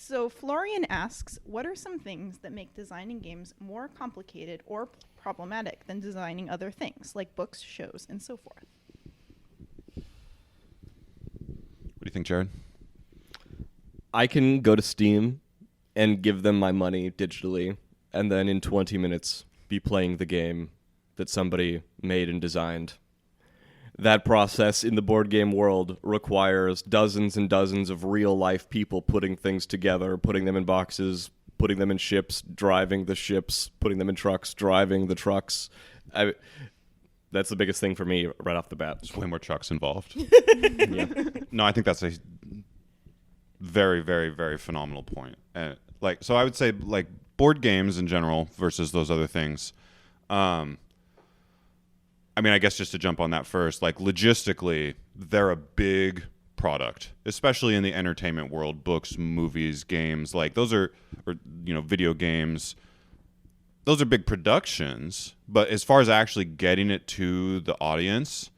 So Florian asks, what are some things that make designing games more complicated or problematic than designing other things, like books, shows, and so forth? What do you think, Jared? I can go to Steam and give them my money digitally, and then in 20 minutes be playing the game that somebody made and designed. That process in the board game world requires dozens and dozens of real-life people putting things together, putting them in boxes, putting them in ships, driving the ships, putting them in trucks, driving the trucks. That's the biggest thing for me right off the bat. There's way more trucks involved. Yeah. No, I think that's a very, very, very phenomenal point. So I would say like board games in general versus those other things. I mean, I guess just to jump on that first, like logistically, they're a big product, especially in the entertainment world, books, movies, games, like those are, or, video games. Those are big productions, but as far as actually getting it to the audience,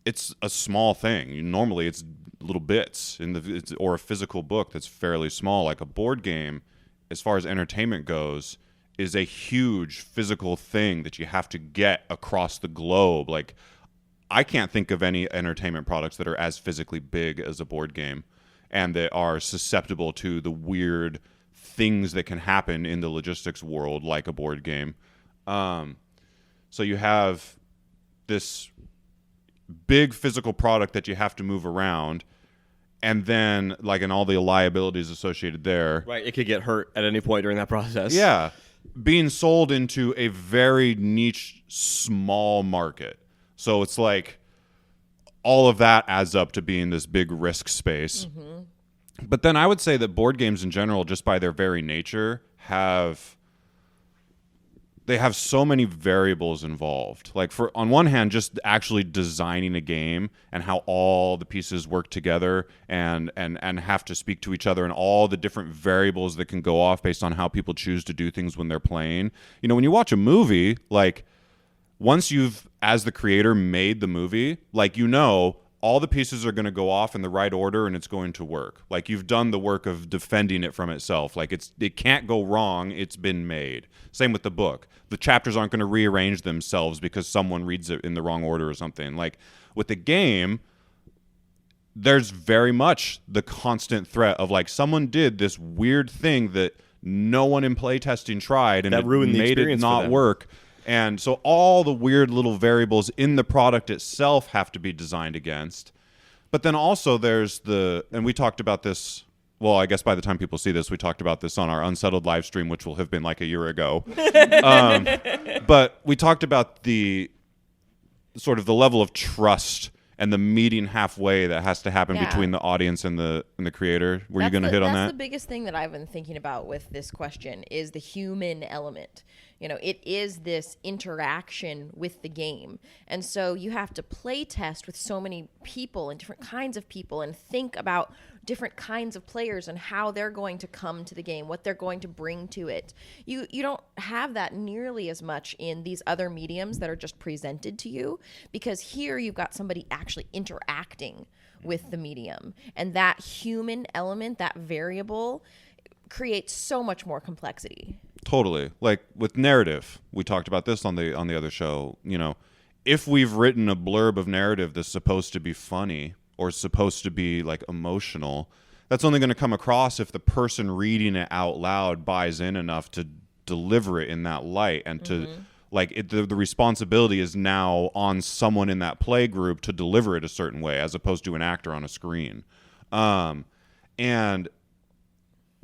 it's a small thing. Normally it's little bits or a physical book that's fairly small. Like a board game, as far as entertainment goes, is a huge physical thing that you have to get across the globe. Like, I can't think of any entertainment products that are as physically big as a board game and that are susceptible to the weird things that can happen in the logistics world like a board game. So you have this big physical product that you have to move around, and then and all the liabilities associated there. Right, it could get hurt at any point during that process. Yeah. Being sold into a very niche, small market. So it's like all of that adds up to being this big risk space. Mm-hmm. But then I would say that board games in general, just by their very nature, have so many variables involved. Like on one hand, just actually designing a game and how all the pieces work together and have to speak to each other and all the different variables that can go off based on how people choose to do things when they're playing. When you watch a movie, like once you've, as the creator, made the movie, all the pieces are going to go off in the right order and it's going to work. Like you've done the work of defending it from itself. Like it can't go wrong. It's been made. Same with the book. The chapters aren't going to rearrange themselves because someone reads it in the wrong order or something. Like with the game, there's very much the constant threat of like someone did this weird thing that no one in playtesting tried and that ruined made it not work. And so all the weird little variables in the product itself have to be designed against. But then also there's and we talked about this, well, I guess by the time people see this, we talked about this on our Unsettled live stream, which will have been like a year ago. But we talked about the sort of the level of trust and the meeting halfway that has to happen between the audience and the creator. Were you going to hit on that? That's the biggest thing that I've been thinking about with this question is the human element. It is this interaction with the game. And so you have to play test with so many people and different kinds of people and think about different kinds of players and how they're going to come to the game, what they're going to bring to it. You don't have that nearly as much in these other mediums that are just presented to you, because here you've got somebody actually interacting with the medium. And that human element, that variable, creates so much more complexity. Totally. Like with narrative, we talked about this on the other show. If we've written a blurb of narrative that's supposed to be funny or supposed to be like emotional, that's only going to come across if the person reading it out loud buys in enough to deliver it in that light and to the responsibility is now on someone in that play group to deliver it a certain way as opposed to an actor on a screen. And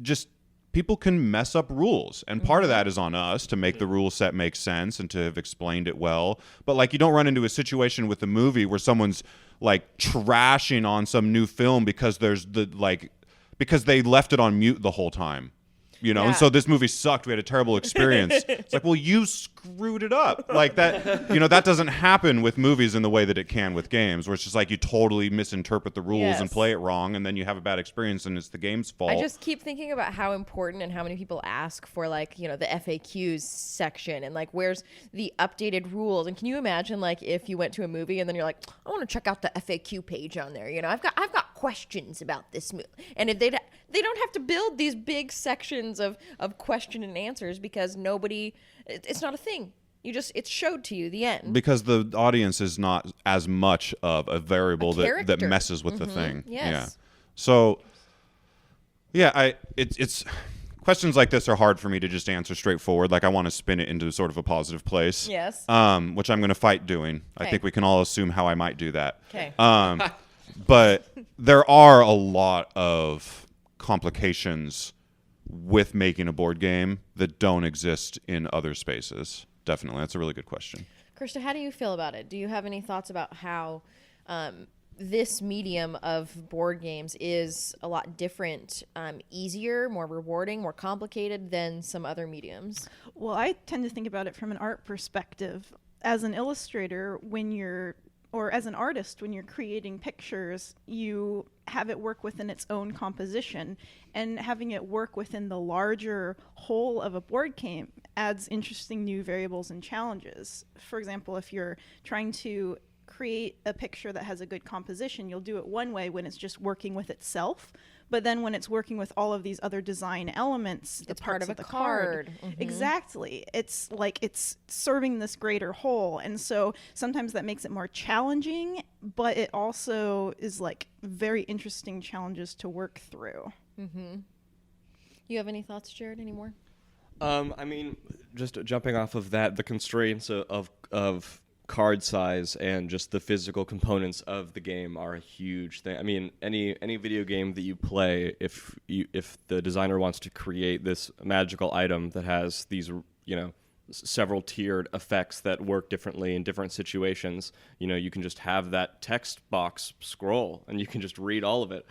just people can mess up rules, and part of that is on us to make the rule set make sense and to have explained it well. But you don't run into a situation with a movie where someone's trashing on some new film because because they left it on mute the whole time. And so this movie sucked. We had a terrible experience. It's like, well, you screwed it up. Like that, that doesn't happen with movies in the way that it can with games, where it's just like you totally misinterpret the rules and play it wrong, and then you have a bad experience, and it's the game's fault. I just keep thinking about how important and how many people ask for the FAQs section and where's the updated rules. And can you imagine if you went to a movie and then you're like, I want to check out the FAQ page on there. I've got questions about this movie. And if they don't have to build these big sections of question and answers because it's not a thing. It's showed to you the end. Because the audience is not as much of a variable that messes with the thing. Yes. Yeah. So, yeah, it's questions like this are hard for me to just answer straightforward. Like, I want to spin it into sort of a positive place. Yes. Which I'm going to fight doing. I Okay. think we can all assume how I might do that. Okay. But there are a lot of complications with making a board game that don't exist in other spaces. Definitely. That's a really good question. Krista, how do you feel about it? Do you have any thoughts about how this medium of board games is a lot different, easier, more rewarding, more complicated than some other mediums? Well, I tend to think about it from an art perspective. As an illustrator, or as an artist, when you're creating pictures, you have it work within its own composition, and having it work within the larger whole of a board game adds interesting new variables and challenges. For example, if you're trying to create a picture that has a good composition, you'll do it one way when it's just working with itself. But then when it's working with all of these other design elements, It's part of a card. Mhm. Exactly. It's like it's serving this greater whole. And so sometimes that makes it more challenging, but it also is like very interesting challenges to work through. You have any thoughts, Jared, anymore? I mean, just jumping off of that, the constraints of card size and just the physical components of the game are a huge thing. I mean, any video game that you play, if the designer wants to create this magical item that has these, several tiered effects that work differently in different situations, you can just have that text box scroll and you can just read all of it.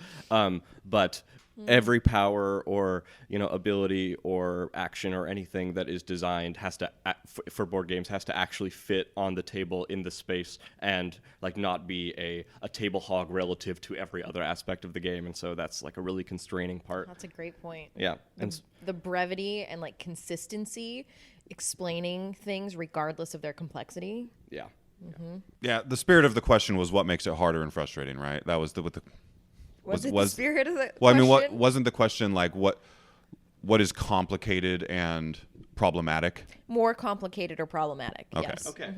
But every power or ability or action or anything that is designed has to for board games has to actually fit on the table in the space and like not be a table hog relative to every other aspect of the game. And so that's like a really constraining part. That's a great point. Yeah. The brevity and like consistency, explaining things regardless of their complexity. Yeah. Yeah, the spirit of the question was what makes it harder and frustrating, right? That was the Was it the spirit of the well, I mean, question? wasn't the question like what is complicated and problematic? More complicated or problematic? Okay. Yes. Okay.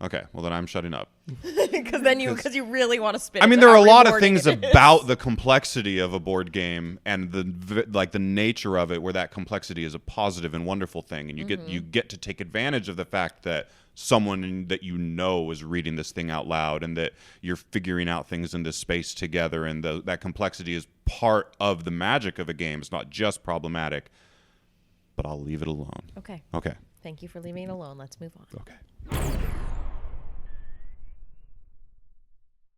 Okay, well then I'm shutting up. Because you really want to spin. I mean, into there are how a lot of rewarding things it is. about the complexity of a board game and the nature of it, where that complexity is a positive and wonderful thing, and you get to take advantage of the fact that someone that is reading this thing out loud, and that you're figuring out things in this space together, and that complexity is part of the magic of a game. It's not just problematic. But I'll leave it alone. Okay. Okay. Thank you for leaving it alone. Let's move on. Okay.